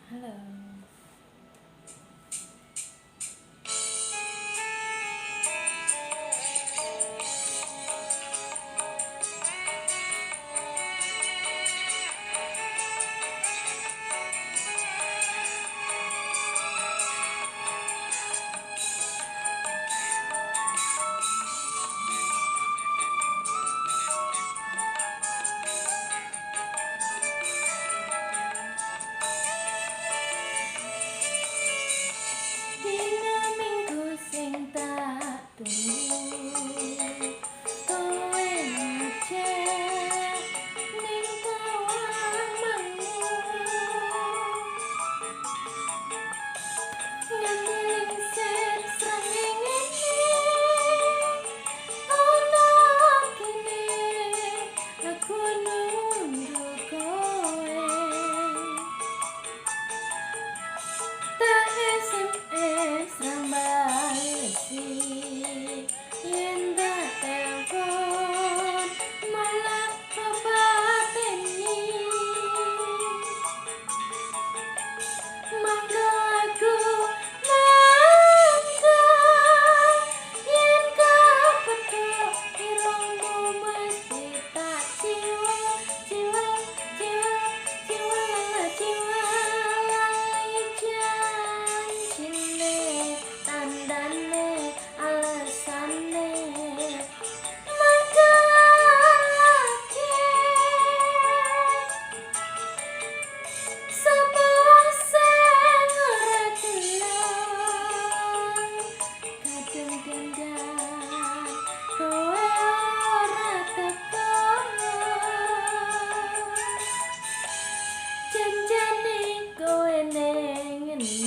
Halo. Dina minggu sing tak tunggu, kowe ngecek ning tawamanmu. Nganti lingsir srengenge ana kene, aku nunggu kowe. Tak SMS rambalesi, yen tak telepon malah kepateni. Mangga aku mangga, yen kepetuk irungmu mesti tak jiwa, jiwa, jiwa, jiwa, jiwa. Lali janjine, tandane, alesane, mangga lagi. Sapa wong sing ora gelem, kadung dandan kowe ora teko. Janjane kowe ning endi,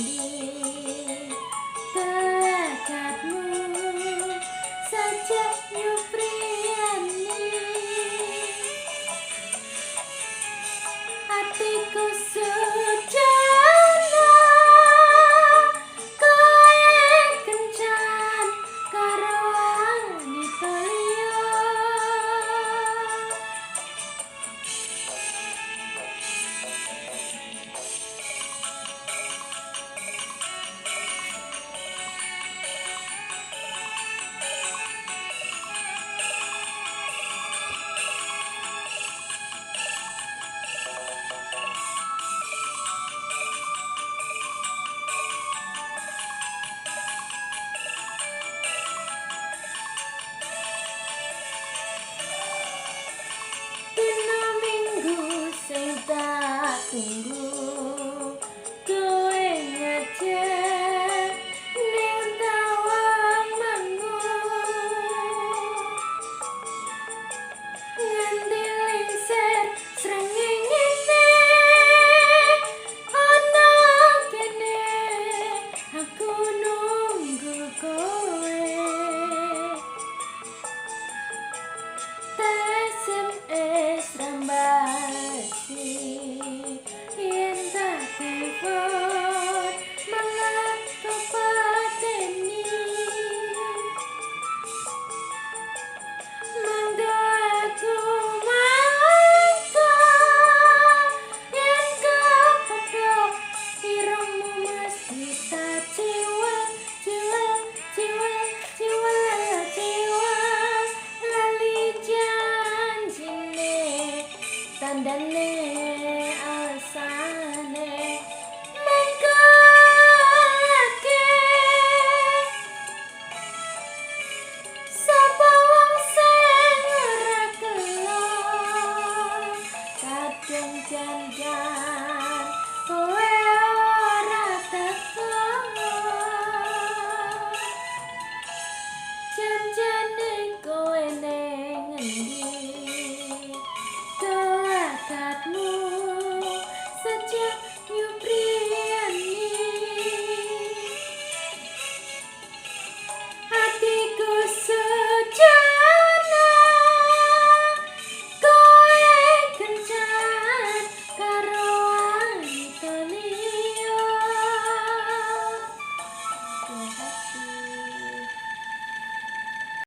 telakatmu saja nyupriyani. Hatiku sujana, kowe kencan karo wanita liya. Dina minggu sing tak tunggu, kowe ngecek ning tawamanmu. Nganti lingsir srengenge ana kene, aku nunggu kowe. SMS rambalesi, yen tak telepon malah kepateni. Mangga aku mangga, yen kepetuk irungmu mesti tak jiwa, jiwa, jiwa, jiwa, jiwa. Lali janjine, tandane, alesane, mangga lagi. Sapa wong sing ora gelem, kadung dandan